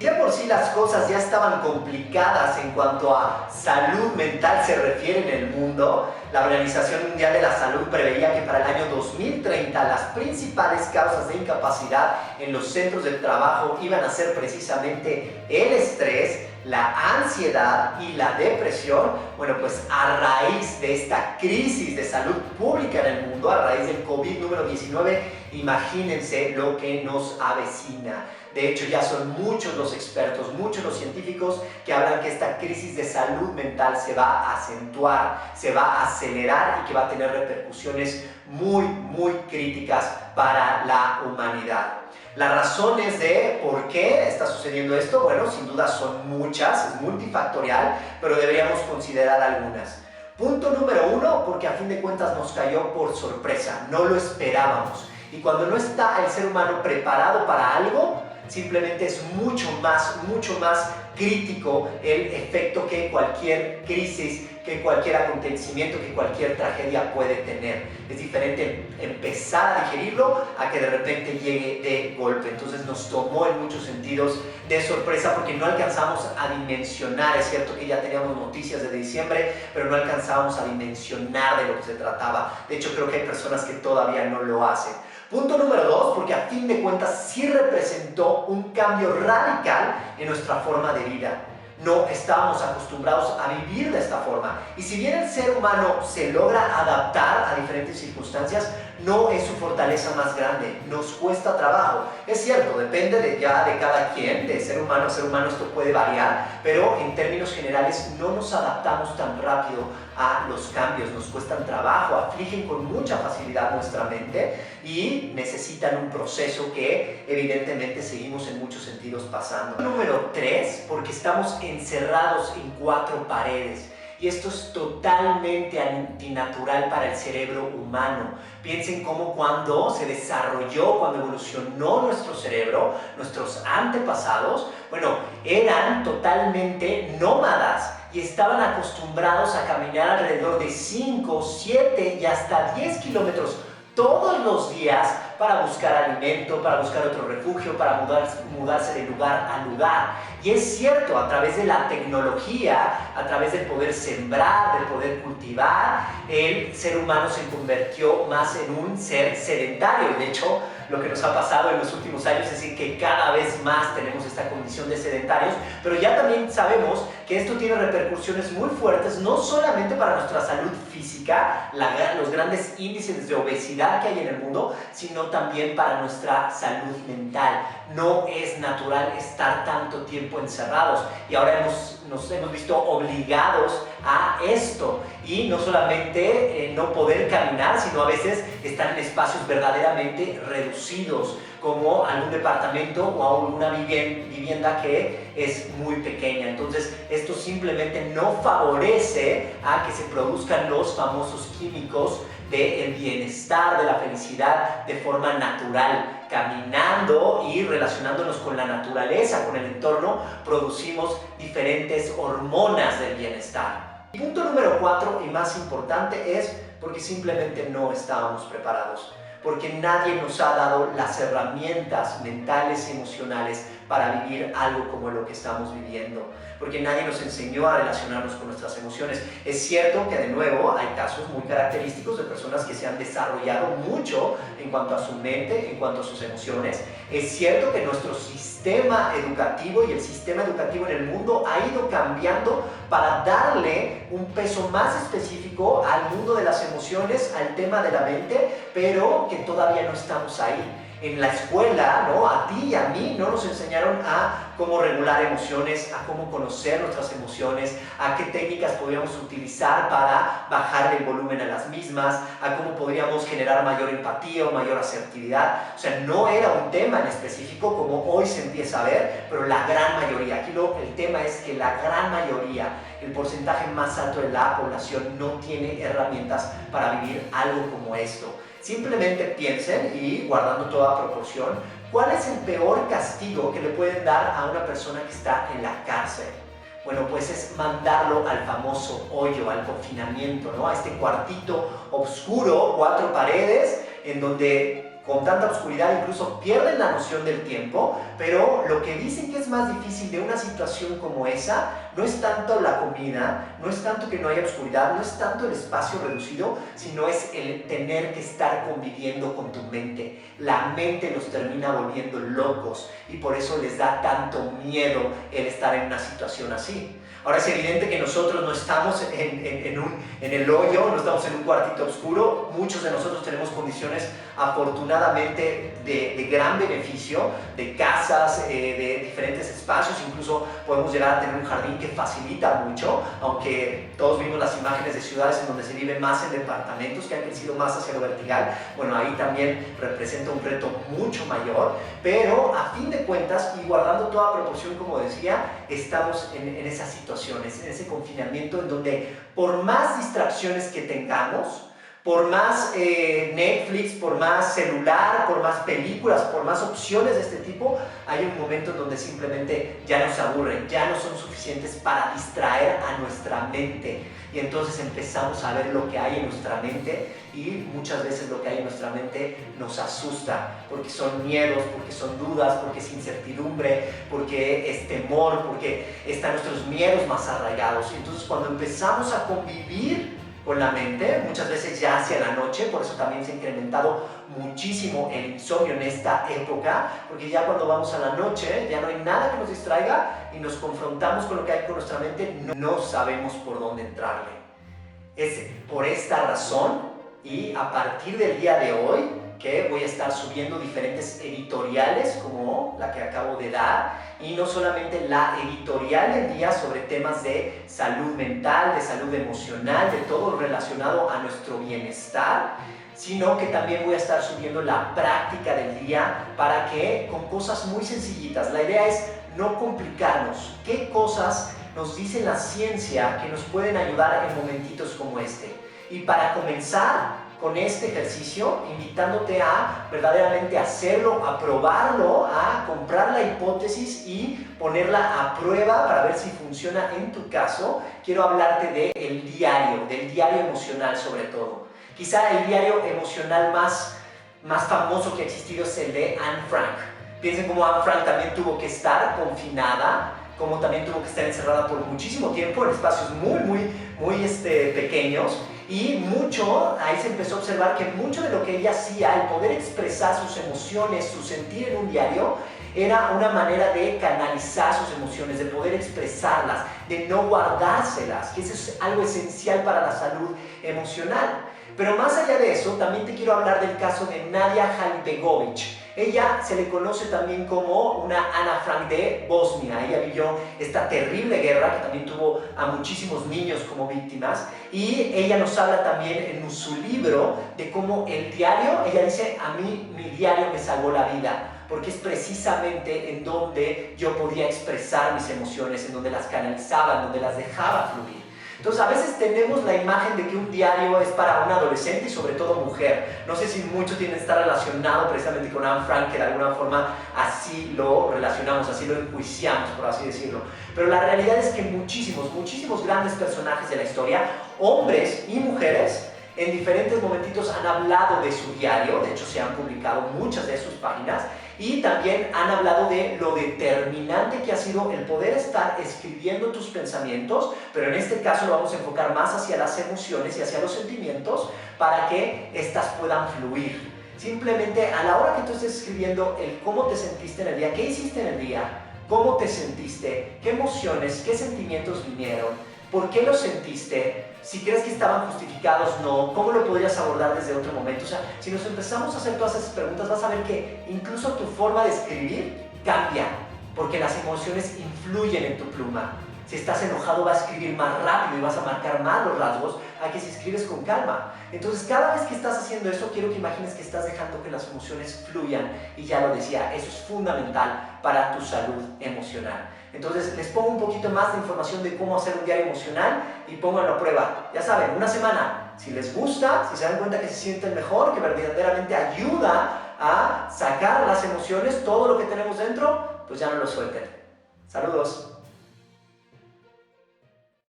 Ya por sí las cosas ya estaban complicadas en cuanto a salud mental se refiere en el mundo. La Organización Mundial de la Salud preveía que para el año 2030 las principales causas de incapacidad en los centros de trabajo iban a ser precisamente el estrés, la ansiedad y la depresión. Bueno, pues a raíz de esta crisis de salud pública en el mundo, a raíz del COVID número 19, imagínense lo que nos avecina. De hecho, ya son muchos los expertos, muchos los científicos que hablan que esta crisis de salud mental se va a acentuar, se va a acelerar y que va a tener repercusiones muy críticas para la humanidad. Las razones de por qué está sucediendo esto, bueno, sin duda son muchas, es multifactorial, pero deberíamos considerar algunas. Punto número 1, porque a fin de cuentas nos cayó por sorpresa, no lo esperábamos. Y cuando no está el ser humano preparado para algo, simplemente es mucho más crítico el efecto que cualquier crisis, que cualquier acontecimiento, que cualquier tragedia puede tener. Es diferente empezar a digerirlo a que de repente llegue de golpe. Entonces nos tomó en muchos sentidos de sorpresa porque no alcanzamos a dimensionar. Es cierto que ya teníamos noticias desde diciembre, pero no alcanzábamos a dimensionar de lo que se trataba. De hecho, creo que hay personas que todavía no lo hacen. Punto número 2, porque a fin de cuentas sí representó un cambio radical en nuestra forma de vida. No estábamos acostumbrados a vivir de esta forma. Y si bien el ser humano se logra adaptar a diferentes circunstancias, no es su fortaleza más grande, nos cuesta trabajo. Es cierto, depende ya de cada quien, de ser humano a ser humano esto puede variar, pero en términos generales no nos adaptamos tan rápido a los cambios, nos cuestan trabajo, afligen con mucha facilidad nuestra mente y necesitan un proceso que evidentemente seguimos en muchos sentidos pasando. Número 3, porque estamos encerrados en 4 paredes. Y esto es totalmente antinatural para el cerebro humano. Piensen cómo cuando se desarrolló, cuando evolucionó nuestro cerebro, nuestros antepasados, bueno, eran totalmente nómadas y estaban acostumbrados a caminar alrededor de 5, 7 y hasta 10 kilómetros todos los días para buscar alimento, para buscar otro refugio, para mudarse de lugar a lugar. Y es cierto, a través de la tecnología, a través de poder sembrar, de poder cultivar, el ser humano se convirtió más en un ser sedentario. De hecho, lo que nos ha pasado en los últimos años es que cada vez más tenemos esta condición de sedentarios, pero ya también sabemos que esto tiene repercusiones muy fuertes, no solamente para nuestra salud física, los grandes índices de obesidad que hay en el mundo, sino también para nuestra salud mental. No es natural estar tanto tiempo encerrados y ahora nos hemos visto obligados a esto y no solamente no poder caminar, sino a veces estar en espacios verdaderamente reducidos, como algún departamento o alguna vivienda que es muy pequeña. Entonces esto simplemente no favorece a que se produzcan los famosos químicos del bienestar, de la felicidad de forma natural. Caminando y relacionándonos con la naturaleza, con el entorno, producimos diferentes hormonas del bienestar. Y punto número 4 y más importante es porque simplemente no estábamos preparados. Porque nadie nos ha dado las herramientas mentales y emocionales para vivir algo como lo que estamos viviendo. Porque nadie nos enseñó a relacionarnos con nuestras emociones. Es cierto que de nuevo hay casos muy característicos de personas que se han desarrollado mucho en cuanto a su mente, en cuanto a sus emociones. Es cierto que nuestro sistema educativo y el sistema educativo en el mundo ha ido cambiando para darle un peso más específico al mundo de las emociones, al tema de la mente, pero que todavía no estamos ahí. En la escuela, ¿no? A ti y a mí no nos enseñaron a cómo regular emociones, a cómo conocer nuestras emociones, a qué técnicas podríamos utilizar para bajar el volumen a las mismas, a cómo podríamos generar mayor empatía o mayor asertividad. O sea, no era un tema en específico como hoy se empieza a ver, pero la gran mayoría, aquí el tema es que la gran mayoría, el porcentaje más alto de la población no tiene herramientas para vivir algo como esto. Simplemente piensen y guardando toda proporción, ¿cuál es el peor castigo que le pueden dar a una persona que está en la cárcel? Bueno, pues es mandarlo al famoso hoyo, al confinamiento, ¿no? A este cuartito oscuro, 4 paredes, en donde con tanta oscuridad, incluso pierden la noción del tiempo, pero lo que dicen que es más difícil de una situación como esa no es tanto la comida, no es tanto que no haya oscuridad, no es tanto el espacio reducido, sino es el tener que estar conviviendo con tu mente. La mente los termina volviendo locos y por eso les da tanto miedo el estar en una situación así. Ahora es evidente que nosotros no estamos en el hoyo, no estamos en un cuartito oscuro. Muchos de nosotros tenemos condiciones afortunadamente de gran beneficio, de casas, de diferentes espacios, incluso podemos llegar a tener un jardín que facilita mucho, aunque todos vimos las imágenes de ciudades en donde se vive más en departamentos que han crecido más hacia lo vertical. Bueno, ahí también representa un reto mucho mayor, pero a fin de cuentas y guardando toda proporción, como decía, estamos en esas situaciones, en ese confinamiento en donde por más distracciones que tengamos, por más Netflix, por más celular, por más películas, por más opciones de este tipo, hay un momento en donde simplemente ya nos aburren, ya no son suficientes para distraer a nuestra mente. Y entonces empezamos a ver lo que hay en nuestra mente y muchas veces lo que hay en nuestra mente nos asusta, porque son miedos, porque son dudas, porque es incertidumbre, porque es temor, porque están nuestros miedos más arraigados. Y entonces cuando empezamos a convivir con la mente, muchas veces ya hacia la noche, por eso también se ha incrementado muchísimo el insomnio en esta época, porque ya cuando vamos a la noche ya no hay nada que nos distraiga y nos confrontamos con lo que hay con nuestra mente, no sabemos por dónde entrarle. Es por esta razón y a partir del día de hoy que voy a estar subiendo diferentes editoriales como la que acabo de dar, y no solamente la editorial del día sobre temas de salud mental, de salud emocional, de todo relacionado a nuestro bienestar, sino que también voy a estar subiendo la práctica del día para que con cosas muy sencillitas. La idea es no complicarnos. ¿Qué cosas nos dice la ciencia que nos pueden ayudar en momentitos como este? Y para comenzar con este ejercicio, invitándote a verdaderamente hacerlo, a probarlo, a comprar la hipótesis y ponerla a prueba para ver si funciona en tu caso, quiero hablarte del diario emocional sobre todo. Quizá el diario emocional más famoso que ha existido es el de Anne Frank. Piensen cómo Anne Frank también tuvo que estar confinada, como también tuvo que estar encerrada por muchísimo tiempo en espacios muy pequeños. Y ahí se empezó a observar que mucho de lo que ella hacía, el poder expresar sus emociones, su sentir en un diario, era una manera de canalizar sus emociones, de poder expresarlas, de no guardárselas, que eso es algo esencial para la salud emocional. Pero más allá de eso, también te quiero hablar del caso de Nadia Halibegovic. Ella se le conoce también como una Ana Frank de Bosnia. Ella vivió esta terrible guerra que también tuvo a muchísimos niños como víctimas, y ella nos habla también en su libro de cómo el diario, ella dice, a mí mi diario me salvó la vida, porque es precisamente en donde yo podía expresar mis emociones, en donde las canalizaba, en donde las dejaba fluir. Entonces a veces tenemos la imagen de que un diario es para un adolescente y sobre todo mujer. No sé si mucho tiene que estar relacionado precisamente con Anne Frank, que de alguna forma así lo relacionamos, así lo enjuiciamos, por así decirlo. Pero la realidad es que muchísimos grandes personajes de la historia, hombres y mujeres, en diferentes momentitos han hablado de su diario. De hecho se han publicado muchas de sus páginas, y también han hablado de lo determinante que ha sido el poder estar escribiendo tus pensamientos, pero en este caso lo vamos a enfocar más hacia las emociones y hacia los sentimientos para que éstas puedan fluir. Simplemente a la hora que tú estés escribiendo el cómo te sentiste en el día, qué hiciste en el día, cómo te sentiste, qué emociones, qué sentimientos vinieron, por qué lo sentiste, si crees que estaban justificados, no, cómo lo podrías abordar desde otro momento. O sea, si nos empezamos a hacer todas esas preguntas, vas a ver que incluso tu forma de escribir cambia, porque las emociones influyen en tu pluma. Si estás enojado, vas a escribir más rápido y vas a marcar más los rasgos a que si escribes con calma. Entonces, cada vez que estás haciendo eso, quiero que imagines que estás dejando que las emociones fluyan, y ya lo decía, eso es fundamental para tu salud emocional. Entonces les pongo un poquito más de información de cómo hacer un diario emocional y pónganlo a prueba. Ya saben, una semana. Si les gusta, si se dan cuenta que se sienten mejor, que verdaderamente ayuda a sacar las emociones, todo lo que tenemos dentro, pues ya no lo suelten. Saludos.